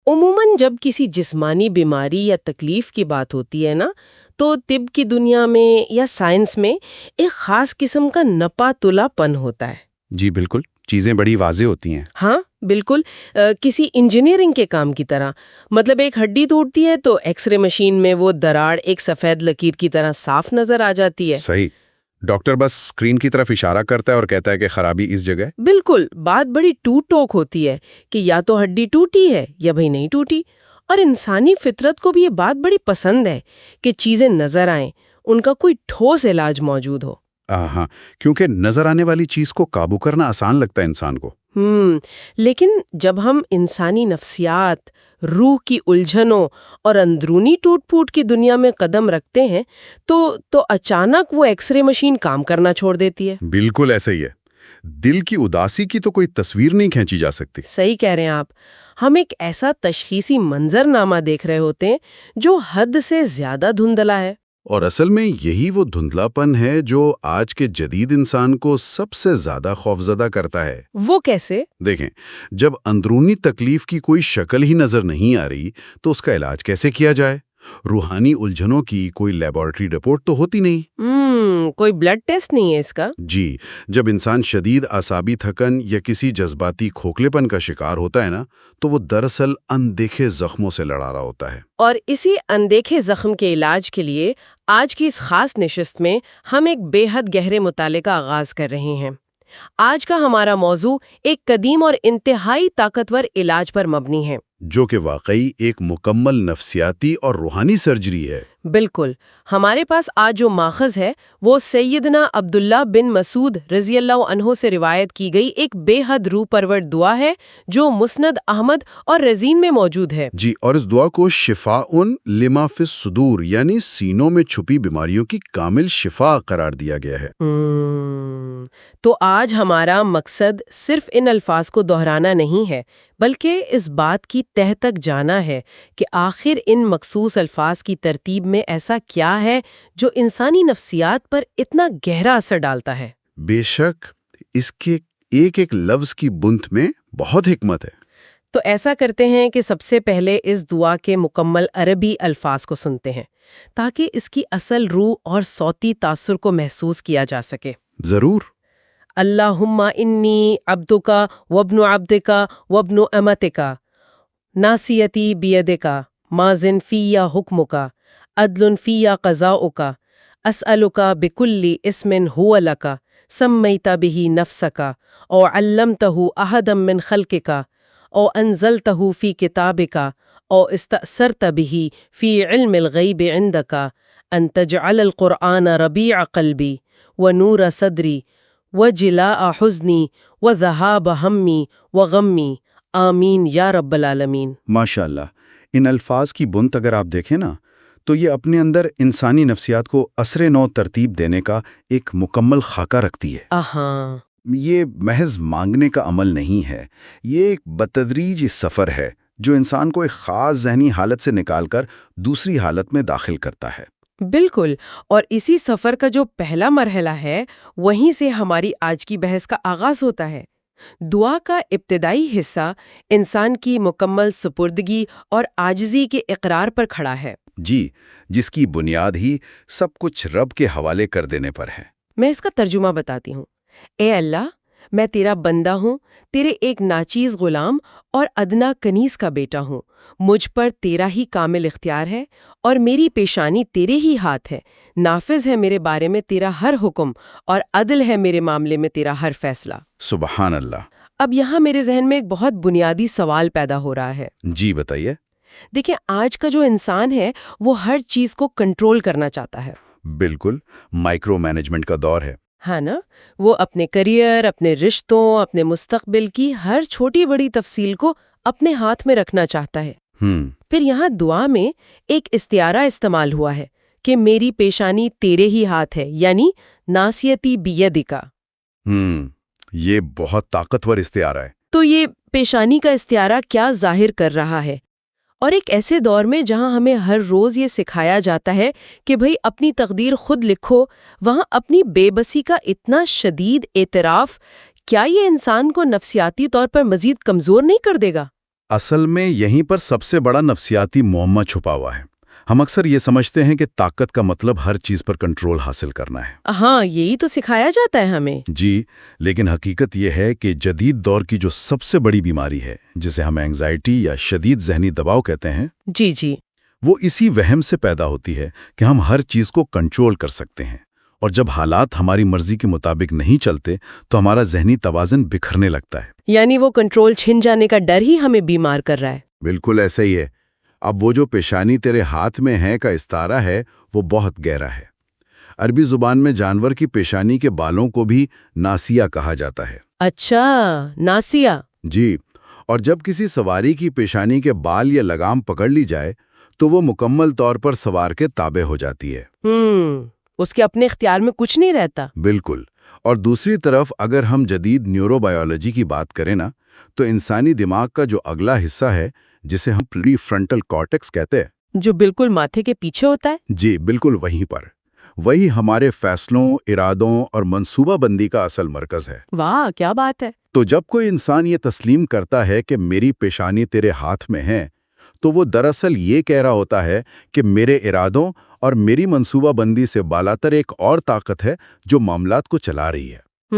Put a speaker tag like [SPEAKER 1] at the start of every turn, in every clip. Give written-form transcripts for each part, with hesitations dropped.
[SPEAKER 1] عموماً جب کسی جسمانی بیماری یا تکلیف کی بات ہوتی ہے نا، تو طب کی دنیا میں یا سائنس میں ایک خاص قسم کا نپا تلا پن ہوتا ہے۔
[SPEAKER 2] جی بالکل، چیزیں بڑی واضح ہوتی ہیں۔
[SPEAKER 1] ہاں بالکل، کسی انجینئرنگ کے کام کی طرح۔ مطلب ایک ہڈی ٹوٹتی ہے تو ایکس رے مشین میں وہ دراڑ ایک سفید لکیر کی طرح صاف نظر آ جاتی ہے۔
[SPEAKER 2] صحیح، ڈاکٹر بس اسکرین کی طرف اشارہ کرتا ہے اور کہتا ہے کہ خرابی اس جگہ۔
[SPEAKER 1] بالکل، بات بڑی ٹوک ٹوک ہوتی ہے کہ یا تو ہڈی ٹوٹی ہے یا بھئی نہیں ٹوٹی۔ اور انسانی فطرت کو بھی یہ بات بڑی پسند ہے کہ چیزیں نظر آئیں، ان کا کوئی ٹھوس علاج موجود ہو۔
[SPEAKER 2] ہاں، کیونکہ نظر آنے والی چیز کو قابو کرنا آسان لگتا ہے انسان کو۔
[SPEAKER 1] لیکن جب ہم انسانی نفسیات، روح کی الجھنوں اور اندرونی ٹوٹ پھوٹ کی دنیا میں قدم رکھتے ہیں تو اچانک وہ ایکس رے مشین کام کرنا چھوڑ دیتی ہے۔
[SPEAKER 2] بالکل ایسا ہی ہے، دل کی اداسی کی تو کوئی تصویر نہیں کھینچی جا سکتی۔
[SPEAKER 1] صحیح کہہ رہے ہیں آپ، ہم ایک ایسا تشخیصی منظرنامہ دیکھ رہے ہوتے ہیں جو حد سے زیادہ دھندلا ہے۔
[SPEAKER 2] اور اصل میں یہی وہ دھندلا پن ہے جو آج کے جدید انسان کو سب سے زیادہ خوفزدہ کرتا ہے۔
[SPEAKER 1] وہ کیسے؟
[SPEAKER 2] دیکھیں، جب اندرونی تکلیف کی کوئی شکل ہی نظر نہیں آ رہی تو اس کا علاج کیسے کیا جائے؟ روحانی الجھنوں کی کوئی لیبارٹری رپورٹ تو ہوتی نہیں۔
[SPEAKER 1] کوئی بلڈ ٹیسٹ نہیں ہے اس کا؟
[SPEAKER 2] جی، جب انسان شدید اعصابی تھکن یا کسی جذباتی کھوکھلے پن کا شکار ہوتا ہے نا، تو وہ دراصل اندیکھے زخموں سے لڑا رہا ہوتا ہے۔
[SPEAKER 1] اور اسی اندیکھے زخم کے علاج کے لیے آج کی اس خاص نشست میں ہم ایک بے حد گہرے مطالعے کا آغاز کر رہے ہیں۔ آج کا ہمارا موضوع ایک قدیم اور انتہائی طاقتور علاج پر مبنی ہے،
[SPEAKER 2] جو کہ واقعی ایک مکمل نفسیاتی اور روحانی سرجری ہے۔
[SPEAKER 1] بالکل۔ ہمارے پاس آج جو ماخذ ہے وہ سیدنا عبداللہ بن مسعود رضی اللہ عنہ سے روایت کی گئی ایک بے حد روح پرور دعا ہے جو مسند احمد اور رزین میں موجود ہے۔
[SPEAKER 2] جی، اور اس دعا کو شفاء لما فی الصدور یعنی سینوں میں چھپی بیماریوں کی کامل شفا قرار دیا گیا ہے۔
[SPEAKER 1] تو آج ہمارا مقصد صرف ان الفاظ کو دہرانا نہیں ہے، بلکہ اس بات کی تہہ تک جانا ہے کہ آخر ان مخصوص الفاظ کی ترتیب میں ایسا کیا ہے جو انسانی نفسیات پر اتنا گہرا اثر ڈالتا ہے۔
[SPEAKER 2] بے شک، اس کے ایک ایک لفظ کی بنت میں بہت حکمت ہے۔
[SPEAKER 1] تو ایسا کرتے ہیں کہ سب سے پہلے اس دعا کے مکمل عربی الفاظ کو سنتے ہیں تاکہ اس کی اصل روح اور صوتی تاثر کو محسوس کیا جا سکے۔
[SPEAKER 2] ضرور۔
[SPEAKER 1] اللہم انی عبدکا وابن عبدکا وابن امتکا ناصیتی بیدکا ماضٍ فی حکمکا عدل فی قضاؤکا اسألکا بکل اسم ہو لکا سمیت بہ نفسکا او علمتہ احدا من خلقکا او انزلتہ فی کتابکا او استأثرت بہ فی علم الغیب عندکا ان تجعل القرآن ربیع قلبی ونور صدری وجلاء حزنی وذہاب ہمی وغمی آمین یا رب العالمین۔
[SPEAKER 2] ماشاءاللہ، ان الفاظ کی بنت اگر آپ دیکھیں نا تو یہ اپنے اندر انسانی نفسیات کو عصر نو ترتیب دینے کا ایک مکمل خاکہ رکھتی ہے۔ یہ محض مانگنے کا عمل نہیں ہے، یہ ایک بتدریج سفر ہے جو انسان کو ایک خاص ذہنی حالت سے نکال کر دوسری حالت میں داخل کرتا ہے۔
[SPEAKER 1] بالکل، اور اسی سفر کا جو پہلا مرحلہ ہے وہیں سے ہماری آج کی بحث کا آغاز ہوتا ہے۔ دعا کا ابتدائی حصہ انسان کی مکمل سپردگی اور عاجزی کے اقرار پر کھڑا ہے۔
[SPEAKER 2] جی، جس کی بنیاد ہی سب کچھ رب کے حوالے کر دینے پر ہے۔
[SPEAKER 1] میں اس کا ترجمہ بتاتی ہوں۔ اے اللہ، میں تیرا بندہ ہوں، تیرے ایک ناچیز غلام اور ادنا کنیز کا بیٹا ہوں۔ مجھ پر تیرا ہی کامل اختیار ہے اور میری پیشانی تیرے ہی ہاتھ ہے۔ نافذ ہے میرے بارے میں تیرا ہر حکم اور عدل ہے میرے معاملے میں تیرا ہر فیصلہ۔
[SPEAKER 2] سبحان اللہ۔
[SPEAKER 1] اب یہاں میرے ذہن میں ایک بہت بنیادی سوال پیدا ہو رہا ہے۔
[SPEAKER 2] جی بتائیے۔
[SPEAKER 1] دیکھیں، آج کا جو انسان ہے وہ ہر چیز کو کنٹرول کرنا چاہتا ہے۔
[SPEAKER 2] بالکل، مائکرو مینجمنٹ کا دور ہے۔
[SPEAKER 1] ہاں نا، وہ اپنے کریئر، اپنے رشتوں، اپنے مستقبل کی ہر چھوٹی بڑی تفصیل کو اپنے ہاتھ میں رکھنا چاہتا ہے۔ پھر یہاں دعا میں ایک استعارہ استعمال ہوا ہے کہ میری پیشانی تیرے ہی ہاتھ ہے، یعنی ناصیتی بیدکا۔
[SPEAKER 2] یہ بہت طاقتور استعارہ ہے۔
[SPEAKER 1] تو یہ پیشانی کا استعارہ کیا ظاہر کر رہا ہے؟ اور ایک ایسے دور میں جہاں ہمیں ہر روز یہ سکھایا جاتا ہے کہ بھئی اپنی تقدیر خود لکھو، وہاں اپنی بے بسی کا اتنا شدید اعتراف، کیا یہ انسان کو نفسیاتی طور پر مزید کمزور نہیں کر دے گا؟
[SPEAKER 2] اصل میں یہیں پر سب سے بڑا نفسیاتی معمہ چھپا ہوا ہے۔ ہم اکثر یہ سمجھتے ہیں کہ طاقت کا مطلب ہر چیز پر کنٹرول حاصل کرنا ہے۔
[SPEAKER 1] ہاں، یہی تو سکھایا جاتا ہے ہمیں۔
[SPEAKER 2] جی، لیکن حقیقت یہ ہے کہ جدید دور کی جو سب سے بڑی بیماری ہے، جسے ہم اینگزائٹی یا شدید ذہنی دباؤ کہتے ہیں،
[SPEAKER 1] جی
[SPEAKER 2] وہ اسی وہم سے پیدا ہوتی ہے کہ ہم ہر چیز کو کنٹرول کر سکتے ہیں، اور جب حالات ہماری مرضی کے مطابق نہیں چلتے تو ہمارا ذہنی توازن بکھرنے لگتا ہے۔
[SPEAKER 1] یعنی وہ کنٹرول چھن جانے کا ڈر ہی ہمیں بیمار کر رہا ہے۔
[SPEAKER 2] بالکل ایسا ہی ہے۔ اب وہ جو پیشانی تیرے ہاتھ میں ہے کا استعارہ ہے، وہ بہت گہرا ہے۔ عربی زبان میں جانور کی پیشانی کے بالوں کو بھی ناسیہ کہا جاتا ہے۔
[SPEAKER 1] اچھا، ناسیہ۔
[SPEAKER 2] جی، اور جب کسی سواری کی پیشانی کے بال یا لگام پکڑ لی جائے تو وہ مکمل طور پر سوار کے تابع ہو جاتی ہے۔
[SPEAKER 1] اس کے اپنے اختیار میں کچھ نہیں رہتا۔
[SPEAKER 2] بالکل۔ اور دوسری طرف اگر ہم جدید نیورو بایولوجی کی بات کریں نا، تو انسانی دماغ کا جو اگلا حصہ ہے، جسے ہم پری فرنٹل کارٹیکس کہتے ہیں،
[SPEAKER 1] جو بالکل ماتھے کے پیچھے ہوتا ہے۔
[SPEAKER 2] جی بالکل وہیں پر، وہی ہمارے فیصلوں، ارادوں اور منصوبہ بندی کا اصل مرکز ہے۔
[SPEAKER 1] واہ، کیا بات ہے!
[SPEAKER 2] تو جب کوئی انسان یہ تسلیم کرتا ہے کہ میری پیشانی تیرے ہاتھ میں ہے، تو وہ دراصل یہ کہہ رہا ہوتا ہے کہ میرے ارادوں اور میری منصوبہ بندی سے بالاتر ایک اور طاقت ہے جو معاملات کو چلا رہی ہے۔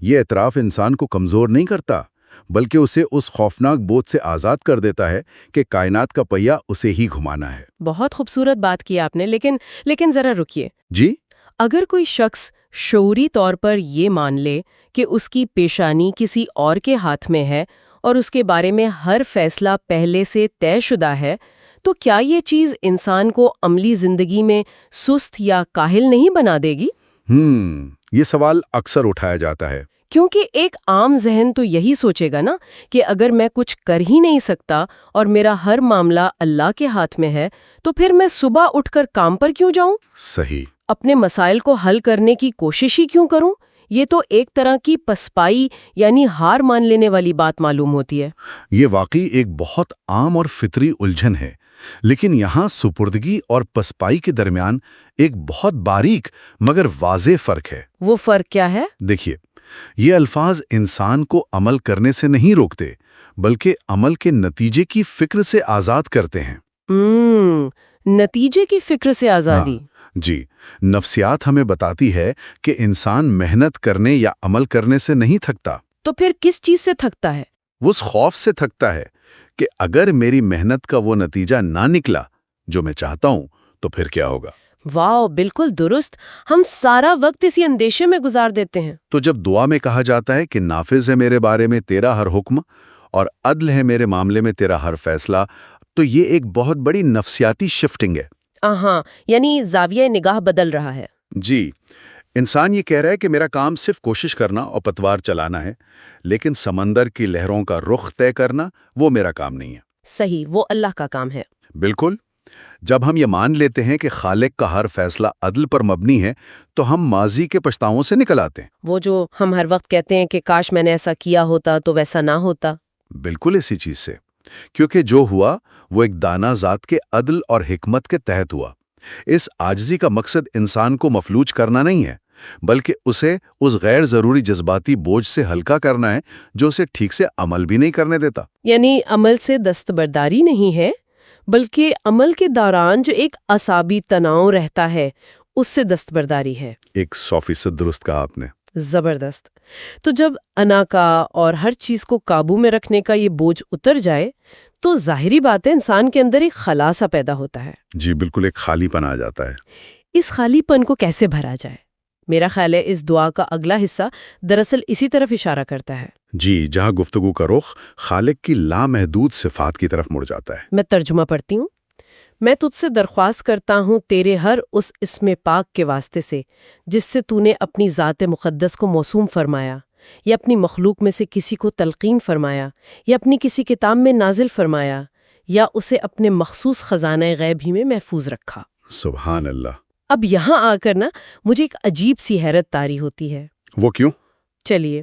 [SPEAKER 2] یہ اعتراف انسان کو کمزور نہیں کرتا، بلکہ اسے اس خوفناک بوجھ سے آزاد کر دیتا ہے کہ کائنات کا پہیہ اسے ہی گھمانا ہے۔
[SPEAKER 1] بہت خوبصورت بات کی آپ نے، لیکن ذرا رکیے۔
[SPEAKER 2] جی؟
[SPEAKER 1] اگر کوئی شخص شعوری طور پر یہ مان لے کہ اس کی پیشانی کسی اور کے ہاتھ میں ہے اور اس کے بارے میں ہر فیصلہ پہلے سے طے شدہ ہے، تو کیا یہ چیز انسان کو عملی زندگی میں سست یا کاہل نہیں بنا دے گی؟
[SPEAKER 2] یہ سوال اکثر اٹھایا جاتا ہے۔
[SPEAKER 1] کیونکہ ایک عام ذہن تو یہی سوچے گا نا کہ اگر میں کچھ کر ہی نہیں سکتا اور میرا ہر معاملہ اللہ کے ہاتھ میں ہے، تو پھر میں صبح اٹھ کر کام پر کیوں جاؤں؟
[SPEAKER 2] صحیح۔
[SPEAKER 1] اپنے مسائل کو حل کرنے کی کوشش ہی کیوں کروں؟ یہ تو ایک طرح کی پسپائی یعنی ہار مان لینے والی بات معلوم ہوتی ہے۔
[SPEAKER 2] یہ واقعی ایک بہت عام اور فطری الجھن ہے، لیکن یہاں سپردگی اور پسپائی کے درمیان ایک بہت باریک مگر واضح فرق ہے۔
[SPEAKER 1] وہ فرق کیا ہے؟
[SPEAKER 2] دیکھیے، یہ الفاظ انسان کو عمل کرنے سے نہیں روکتے، بلکہ عمل کے نتیجے کی فکر سے آزاد کرتے ہیں۔
[SPEAKER 1] نتیجے کی فکر سے آزادی؟
[SPEAKER 2] جی، نفسیات ہمیں بتاتی ہے کہ انسان محنت کرنے یا عمل کرنے سے نہیں تھکتا۔
[SPEAKER 1] تو پھر کس چیز سے تھکتا ہے؟
[SPEAKER 2] وہ اس خوف سے تھکتا ہے کہ اگر میری محنت کا وہ نتیجہ نہ نکلا جو میں چاہتا ہوں تو پھر کیا ہوگا۔
[SPEAKER 1] واو، بالکل درست۔ ہم سارا وقت اسی اندیشے میں گزار دیتے ہیں۔
[SPEAKER 2] تو جب دعا میں کہا جاتا ہے کہ نافذ ہے میرے بارے میں تیرا ہر حکم اور عدل ہے میرے معاملے میں تیرا ہر فیصلہ، تو یہ ایک بہت بڑی نفسیاتی شفٹنگ ہے۔
[SPEAKER 1] یعنی زاویہ نگاہ بدل رہا ہے۔
[SPEAKER 2] جی، انسان یہ کہہ رہا ہے کہ میرا کام صرف کوشش کرنا اور پتوار چلانا ہے، لیکن سمندر کی لہروں کا رخ طے کرنا وہ میرا کام نہیں ہے۔
[SPEAKER 1] صحیح، وہ اللہ کا کام ہے۔
[SPEAKER 2] بالکل۔ جب ہم یہ مان لیتے ہیں کہ خالق کا ہر فیصلہ عدل پر مبنی ہے تو ہم ماضی کے پچھتاووں سے نکل آتے ہیں۔
[SPEAKER 1] وہ جو ہم ہر وقت کہتے ہیں کہ کاش میں نے ایسا کیا ہوتا تو ویسا نہ ہوتا۔
[SPEAKER 2] بالکل اسی چیز سے، کیونکہ جو ہوا وہ ایک دانا ذات کے عدل اور حکمت کے تحت ہوا۔ اس عاجزی کا مقصد انسان کو مفلوج کرنا نہیں ہے، بلکہ اسے اس غیر ضروری جذباتی بوجھ سے ہلکا کرنا ہے جو اسے ٹھیک سے عمل بھی نہیں کرنے دیتا۔
[SPEAKER 1] یعنی عمل سے دستبرداری نہیں ہے، بلکہ عمل کے دوران جو ایک اعصابی تناؤ رہتا ہے اس سے دستبرداری ہے۔
[SPEAKER 2] 100% درست کہا آپ نے۔
[SPEAKER 1] زبردست۔ تو جب انا کا اور ہر چیز کو قابو میں رکھنے کا یہ بوجھ اتر جائے تو ظاہری بات ہے انسان کے اندر ایک خلا سا پیدا ہوتا ہے۔
[SPEAKER 2] جی بالکل، ایک خالی پن آ جاتا ہے۔
[SPEAKER 1] اس خالی پن کو کیسے بھرا جائے؟ میرا خیال ہے اس دعا کا اگلا حصہ دراصل اسی طرف اشارہ کرتا ہے۔
[SPEAKER 2] جی، جہاں گفتگو کا رخ خالق کی لامحدود صفات کی طرف مڑ جاتا ہے۔
[SPEAKER 1] میں ترجمہ پڑھتی ہوں۔ میں تجھ سے درخواست کرتا ہوں تیرے ہر اس اسم پاک کے واسطے سے جس سے تو نے اپنی ذات مقدس کو موسوم فرمایا، یا اپنی مخلوق میں سے کسی کو تلقین فرمایا، یا اپنی کسی کتاب میں نازل فرمایا، یا اسے اپنے مخصوص خزانہ غیب ہی میں محفوظ رکھا۔
[SPEAKER 2] سبحان اللہ۔
[SPEAKER 1] اب یہاں آ کر مجھے ایک عجیب سی حیرت طاری ہوتی ہے۔
[SPEAKER 2] وہ کیوں؟
[SPEAKER 1] چلیے،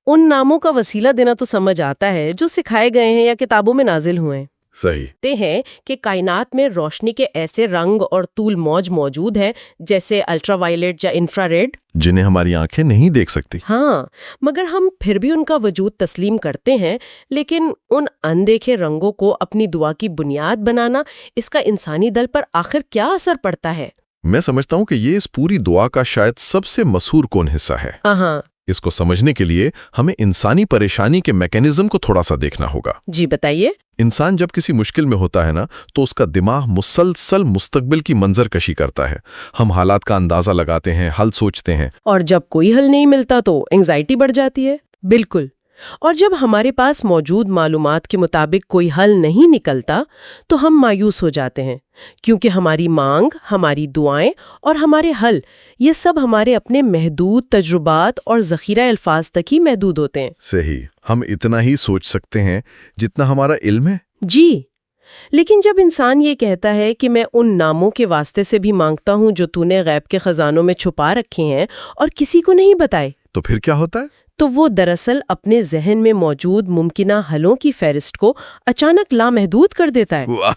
[SPEAKER 1] ان ناموں کا وسیلہ دینا تو سمجھ آتا ہے جو سکھائے گئے ہیں یا کتابوں میں نازل ہوئے ہیں۔
[SPEAKER 2] صحیح
[SPEAKER 1] تے ہیں کہ کائنات میں روشنی کے ایسے رنگ اور طول موج موجود ہیں جیسے الٹرا وائلٹ یا انفرا ریڈ،
[SPEAKER 3] جنہیں ہماری آنکھیں نہیں دیکھ سکتی۔
[SPEAKER 1] ہاں، مگر ہم پھر بھی ان کا وجود تسلیم کرتے ہیں، لیکن ان اندیکھے رنگوں کو اپنی دعا کی بنیاد بنانا، اس کا انسانی دل پر آخر کیا اثر پڑتا ہے؟
[SPEAKER 3] میں سمجھتا ہوں کہ یہ اس پوری دعا کا شاید سب سے مسحور کن حصہ ہے۔
[SPEAKER 1] ہاں،
[SPEAKER 3] اس کو سمجھنے کے لیے ہمیں انسانی پریشانی کے میکینزم کو تھوڑا سا دیکھنا ہوگا۔
[SPEAKER 1] جی بتائیے۔
[SPEAKER 3] انسان جب کسی مشکل میں ہوتا ہے نا، تو اس کا دماغ مسلسل مستقبل کی منظر کشی کرتا ہے۔ ہم حالات کا اندازہ لگاتے ہیں، حل سوچتے ہیں۔
[SPEAKER 1] اور جب کوئی حل نہیں ملتا تو انگزائٹی بڑھ جاتی ہے۔ بالکل۔ اور جب ہمارے پاس موجود معلومات کے مطابق کوئی حل نہیں نکلتا تو ہم مایوس ہو جاتے ہیں، کیونکہ ہماری مانگ، ہماری دعائیں اور ہمارے حل، یہ سب ہمارے اپنے محدود تجربات اور ذخیرہ الفاظ تک ہی محدود ہوتے ہیں۔
[SPEAKER 3] صحیح، ہم اتنا ہی سوچ سکتے ہیں جتنا ہمارا علم ہے۔
[SPEAKER 1] جی، لیکن جب انسان یہ کہتا ہے کہ میں ان ناموں کے واسطے سے بھی مانگتا ہوں جو تو نے غیب کے خزانوں میں چھپا رکھے ہیں اور کسی کو نہیں بتائے،
[SPEAKER 3] تو پھر کیا ہوتا ہے؟
[SPEAKER 1] تو وہ دراصل اپنے ذہن میں موجود ممکنہ حلوں کی فہرست کو اچانک لامحدود کر دیتا ہے۔
[SPEAKER 3] واہ،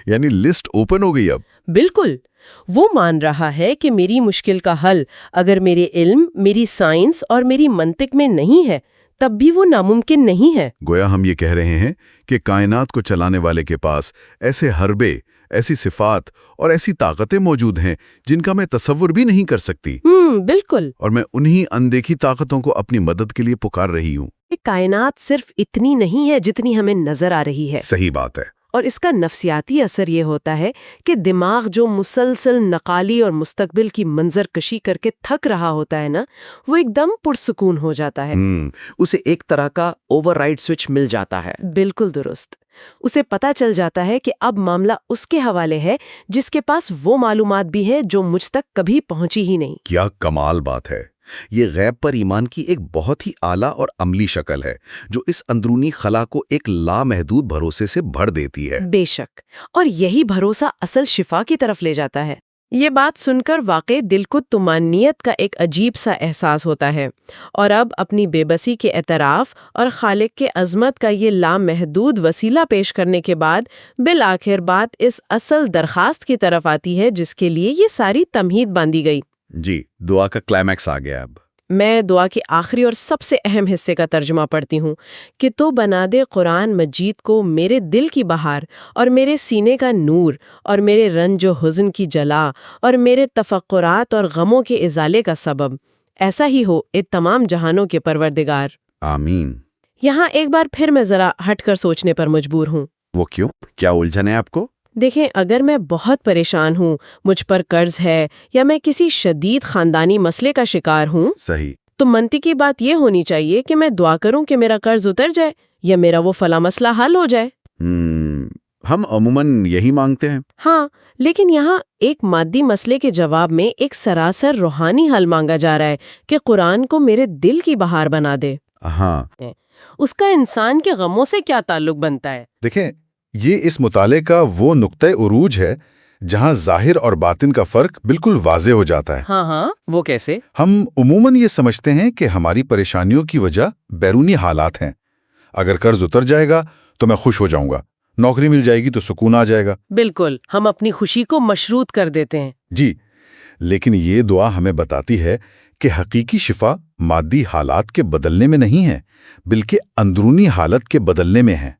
[SPEAKER 3] یعنی لسٹ اوپن ہو گئی اب۔
[SPEAKER 1] بالکل، وہ مان رہا ہے کہ میری مشکل کا حل اگر میرے علم، میری سائنس اور میری منطق میں نہیں ہے تب بھی وہ ناممکن نہیں ہے۔
[SPEAKER 2] گویا ہم یہ کہہ رہے ہیں کہ کائنات کو چلانے والے کے پاس ایسے حربے، ایسی صفات اور ایسی طاقتیں موجود ہیں جن کا میں تصور بھی نہیں کر سکتی۔
[SPEAKER 1] بالکل۔
[SPEAKER 2] اور میں انہی اندیکھی طاقتوں کو اپنی مدد کے لیے پکار رہی ہوں۔
[SPEAKER 1] کائنات صرف اتنی نہیں ہے جتنی ہمیں نظر آ رہی ہے۔
[SPEAKER 2] صحیح بات ہے۔
[SPEAKER 1] اور اس کا نفسیاتی اثر یہ ہوتا ہے کہ دماغ جو مسلسل نقالی اور مستقبل کی منظر کشی کر کے تھک رہا ہوتا ہے نا، وہ ایک دم پرسکون ہو جاتا ہے۔
[SPEAKER 4] اسے ایک طرح کا اوور رائڈ سوئچ مل جاتا ہے۔
[SPEAKER 1] بالکل درست۔ اسے پتا چل جاتا ہے کہ اب معاملہ اس کے حوالے ہے جس کے پاس وہ معلومات بھی ہے جو مجھ تک کبھی پہنچی ہی نہیں۔
[SPEAKER 2] کیا کمال بات ہے۔
[SPEAKER 4] یہ غیب پر ایمان کی ایک بہت ہی اعلیٰ اور عملی شکل ہے جو اس اندرونی خلا کو ایک لامحدود بھروسے سے بھر دیتی ہے۔
[SPEAKER 1] بے شک، اور یہی بھروسہ اصل شفا کی طرف لے جاتا ہے۔ یہ بات سن کر واقعی دل کو طمانینت کا ایک عجیب سا احساس ہوتا ہے، اور اب اپنی بے بسی کے اعتراف اور خالق کے عظمت کا یہ لامحدود وسیلہ پیش کرنے کے بعد بالآخر بات اس اصل درخواست کی طرف آتی ہے جس کے لیے یہ ساری تمہید باندھی گئی۔
[SPEAKER 2] جی، دعا کا کلائمیکس آ گیا اب۔
[SPEAKER 1] میں دعا کے آخری اور سب سے اہم حصے کا ترجمہ پڑھتی ہوں کہ تو بنا دے قرآن مجید کو میرے دل کی بہار اور میرے سینے کا نور اور میرے رنج و حزن کی جلا اور میرے تفکرات اور غموں کے ازالے کا سبب۔ ایسا ہی ہو اے تمام جہانوں کے پروردگار۔
[SPEAKER 2] آمین۔
[SPEAKER 1] یہاں ایک بار پھر میں ذرا ہٹ کر سوچنے پر مجبور ہوں۔
[SPEAKER 2] وہ کیوں؟ کیا الجھن ہے آپ کو؟
[SPEAKER 1] دیکھیں، اگر میں بہت پریشان ہوں، مجھ پر قرض ہے یا میں کسی شدید خاندانی مسئلے کا شکار ہوں،
[SPEAKER 2] صحیح،
[SPEAKER 1] تو منطقی بات یہ ہونی چاہیے کہ میں دعا کروں کہ میرا قرض اتر جائے یا میرا وہ فلاں مسئلہ حل ہو جائے۔
[SPEAKER 2] ہم عموماً یہی مانگتے ہیں۔
[SPEAKER 1] ہاں، لیکن یہاں ایک مادی مسئلے کے جواب میں ایک سراسر روحانی حل مانگا جا رہا ہے کہ قرآن کو میرے دل کی بہار بنا دے۔
[SPEAKER 2] ہاں،
[SPEAKER 1] اس کا انسان کے غموں سے کیا تعلق بنتا ہے؟
[SPEAKER 2] دیکھیں، یہ اس مطالعے کا وہ نقطۂ عروج ہے جہاں ظاہر اور باطن کا فرق بالکل واضح ہو جاتا ہے۔
[SPEAKER 1] ہاں، وہ کیسے؟
[SPEAKER 2] ہم عموماً یہ سمجھتے ہیں کہ ہماری پریشانیوں کی وجہ بیرونی حالات ہیں۔ اگر قرض اتر جائے گا تو میں خوش ہو جاؤں گا، نوکری مل جائے گی تو سکون آ جائے گا۔
[SPEAKER 1] بالکل، ہم اپنی خوشی کو مشروط کر دیتے ہیں۔
[SPEAKER 2] جی، لیکن یہ دعا ہمیں بتاتی ہے کہ حقیقی شفا مادی حالات کے بدلنے میں نہیں ہے، بلکہ اندرونی حالت کے بدلنے میں ہے۔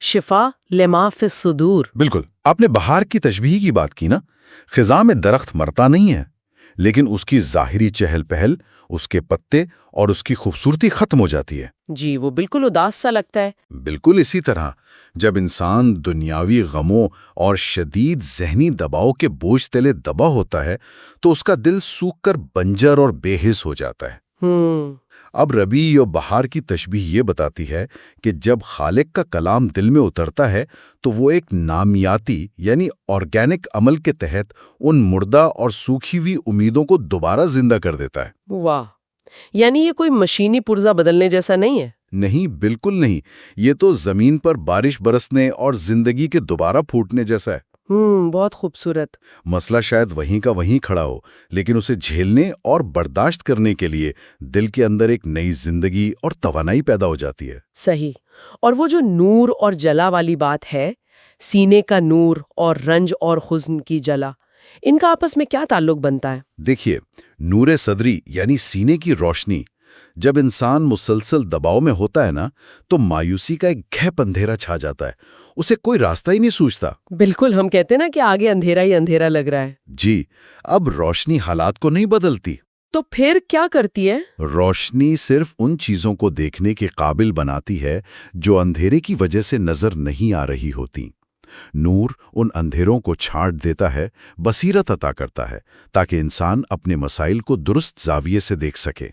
[SPEAKER 1] شفا لما فی الصدور۔
[SPEAKER 2] بالکل، آپ نے بہار کی تشبیہ کی بات کی نا۔ خزاں میں درخت مرتا نہیں ہے، لیکن اس کی ظاہری چہل پہل، اس کے پتے اور اس کی خوبصورتی ختم ہو جاتی ہے۔
[SPEAKER 1] جی، وہ بالکل اداس سا لگتا ہے۔
[SPEAKER 2] بالکل اسی طرح جب انسان دنیاوی غموں اور شدید ذہنی دباؤ کے بوجھ تلے دبا ہوتا ہے تو اس کا دل سوکھ کر بنجر اور بے حس ہو جاتا ہے۔ اب ربیع و بہار کی تشبیہ یہ بتاتی ہے کہ جب خالق کا کلام دل میں اترتا ہے تو وہ ایک نامیاتی یعنی آرگینک عمل کے تحت ان مردہ اور سوکھی ہوئی امیدوں کو دوبارہ زندہ کر دیتا ہے۔
[SPEAKER 1] واہ، یعنی یہ کوئی مشینی پرزہ بدلنے جیسا نہیں ہے؟
[SPEAKER 2] نہیں، بالکل نہیں۔ یہ تو زمین پر بارش برسنے اور زندگی کے دوبارہ پھوٹنے جیسا ہے۔
[SPEAKER 1] بہت خوبصورت.
[SPEAKER 2] مسئلہ شاید وہیں کا وہیں کھڑا ہو، لیکن اسے جھیلنے اور برداشت کرنے کے لیے دل کے اندر ایک نئی زندگی اور توانائی پیدا ہو جاتی ہے.
[SPEAKER 1] صحیح. اور وہ جو نور اور جلا والی بات ہے، سینے کا نور اور رنج اور حزن کی جلا، ان کا آپس میں کیا تعلق بنتا ہے؟
[SPEAKER 2] دیکھیے، نور صدری یعنی سینے کی روشنی جب انسان مسلسل دباؤ میں ہوتا ہے نا، تو مایوسی کا ایک گہپ اندھیرا چھا جاتا ہے، اسے کوئی راستہ ہی نہیں سوچتا.
[SPEAKER 1] بالکل، ہم کہتے ہیں نا کہ آگے اندھیرا ہی اندھیرا لگ رہا ہے.
[SPEAKER 2] جی، اب روشنی حالات کو نہیں بدلتی.
[SPEAKER 1] تو پھر کیا کرتی ہے؟
[SPEAKER 2] روشنی صرف ان چیزوں کو دیکھنے کے قابل بناتی ہے جو اندھیرے کی وجہ سے نظر نہیں آ رہی ہوتی. نور ان اندھیروں کو چھانٹ دیتا ہے، بصیرت عطا کرتا ہے، تاکہ انسان اپنے مسائل کو درست زاویے سے دیکھ سکے.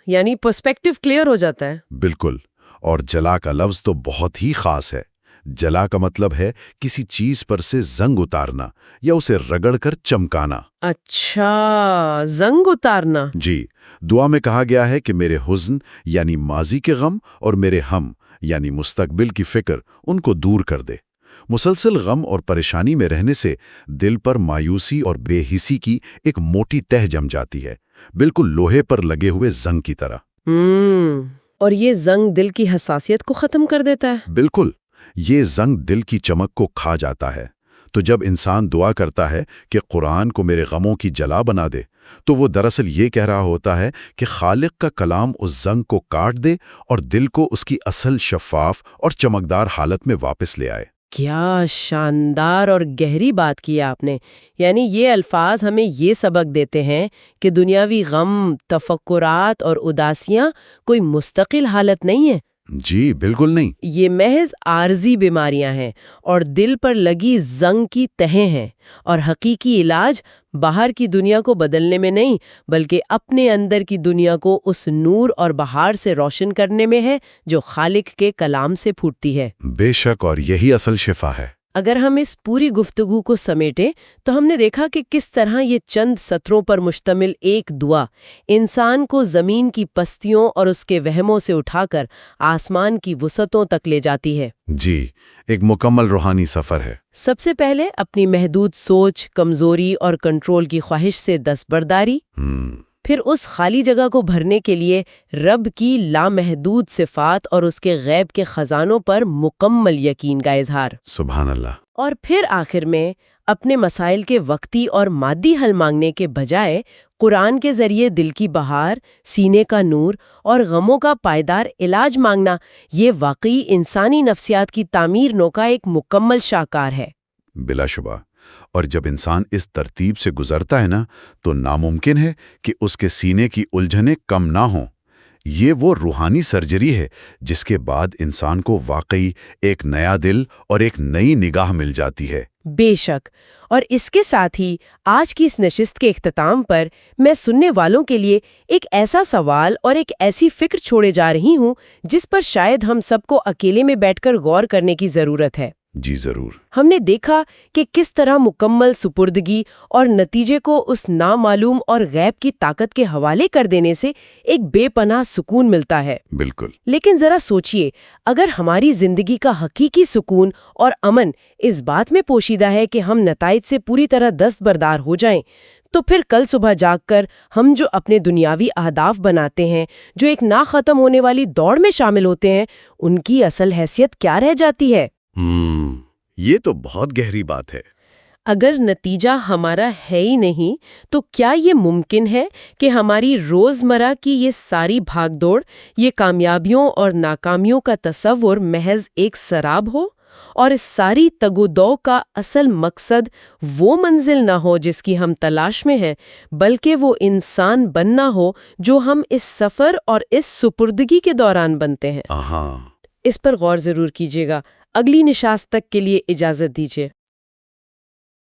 [SPEAKER 1] یعنی پرسپیکٹو کلیئر ہو جاتا ہے.
[SPEAKER 2] بالکل. اور جلا کا لفظ تو بہت ہی خاص ہے. جلا کا مطلب ہے کسی چیز پر سے زنگ اتارنا یا اسے رگڑ کر چمکانا.
[SPEAKER 1] اچھا، زنگ اتارنا.
[SPEAKER 2] جی، دعا میں کہا گیا ہے کہ میرے حزن یعنی ماضی کے غم اور میرے ہم یعنی مستقبل کی فکر ان کو دور کر دے. مسلسل غم اور پریشانی میں رہنے سے دل پر مایوسی اور بے حسی کی ایک موٹی تہ جم جاتی ہے، بالکل لوہے پر لگے ہوئے زنگ کی طرح.
[SPEAKER 1] اور یہ زنگ دل کی حساسیت کو ختم کر دیتا ہے.
[SPEAKER 2] بالکل، یہ زنگ دل کی چمک کو کھا جاتا ہے. تو جب انسان دعا کرتا ہے کہ قرآن کو میرے غموں کی جلا بنا دے، تو وہ دراصل یہ کہہ رہا ہوتا ہے کہ خالق کا کلام اس زنگ کو کاٹ دے اور دل کو اس کی اصل شفاف اور چمکدار حالت میں واپس لے آئے.
[SPEAKER 1] کیا شاندار اور گہری بات کی آپ نے. یعنی یہ الفاظ ہمیں یہ سبق دیتے ہیں کہ دنیاوی غم، تفکرات اور اداسیاں کوئی مستقل حالت نہیں ہیں.
[SPEAKER 2] جی بالکل نہیں.
[SPEAKER 1] یہ محض عارضی بیماریاں ہیں اور دل پر لگی زنگ کی تہیں ہیں، اور حقیقی علاج باہر کی دنیا کو بدلنے میں نہیں، بلکہ اپنے اندر کی دنیا کو اس نور اور بہار سے روشن کرنے میں ہے جو خالق کے کلام سے پھوٹتی ہے.
[SPEAKER 2] بے شک، اور یہی اصل شفا ہے.
[SPEAKER 1] اگر ہم اس پوری گفتگو کو سمیٹیں تو ہم نے دیکھا کہ کس طرح یہ چند سطروں پر مشتمل ایک دعا انسان کو زمین کی پستیوں اور اس کے وہموں سے اٹھا کر آسمان کی وسعتوں تک لے جاتی ہے.
[SPEAKER 2] جی، ایک مکمل روحانی سفر ہے.
[SPEAKER 1] سب سے پہلے اپنی محدود سوچ، کمزوری اور کنٹرول کی خواہش سے دستبرداری، پھر اس خالی جگہ کو بھرنے کے لیے رب کی لامحدود صفات اور اس کے غیب کے خزانوں پر مکمل یقین کا اظہار.
[SPEAKER 2] سبحان اللہ.
[SPEAKER 1] اور پھر آخر میں اپنے مسائل کے وقتی اور مادی حل مانگنے کے بجائے قرآن کے ذریعے دل کی بہار، سینے کا نور اور غموں کا پائیدار علاج مانگنا، یہ واقعی انسانی نفسیات کی تعمیر نو کا ایک مکمل شاہکار ہے.
[SPEAKER 2] بلا شبہ. اور جب انسان اس ترتیب سے گزرتا ہے نا، تو ناممکن ہے کہ اس کے سینے کی الجھنیں کم نہ ہوں. یہ وہ روحانی سرجری ہے جس کے بعد انسان کو واقعی ایک نیا دل اور ایک نئی نگاہ مل جاتی ہے.
[SPEAKER 1] بے شک. اور اس کے ساتھ ہی آج کی اس نشست کے اختتام پر میں سننے والوں کے لیے ایک ایسا سوال اور ایک ایسی فکر چھوڑے جا رہی ہوں جس پر شاید ہم سب کو اکیلے میں بیٹھ کر غور کرنے کی ضرورت ہے.
[SPEAKER 2] جی ضرور.
[SPEAKER 1] ہم نے دیکھا کہ کس طرح مکمل سپردگی اور نتیجے کو اس نامعلوم اور غیب کی طاقت کے حوالے کر دینے سے ایک بے پناہ سکون ملتا ہے.
[SPEAKER 2] بالکل.
[SPEAKER 1] لیکن ذرا سوچئے، اگر ہماری زندگی کا حقیقی سکون اور امن اس بات میں پوشیدہ ہے کہ ہم نتائج سے پوری طرح دستبردار ہو جائیں، تو پھر کل صبح جاگ کر ہم جو اپنے دنیاوی اہداف بناتے ہیں، جو ایک نہ ختم ہونے والی دوڑ میں شامل ہوتے ہیں، ان کی اصل حیثیت کیا رہ جاتی ہے؟
[SPEAKER 2] یہ تو بہت گہری بات ہے.
[SPEAKER 1] اگر نتیجہ ہمارا ہے ہی نہیں تو کیا یہ ممکن ہے کہ ہماری روزمرہ کی یہ ساری بھاگ دوڑ، یہ کامیابیوں اور ناکامیوں کا تصور محض ایک سراب ہو، اور اس ساری تگ و دو کا اصل مقصد وہ منزل نہ ہو جس کی ہم تلاش میں ہیں، بلکہ وہ انسان بننا ہو جو ہم اس سفر اور اس سپردگی کے دوران بنتے ہیں؟ اس پر غور ضرور کیجیے گا. اگلی نشست تک کے لیے اجازت دیجیے.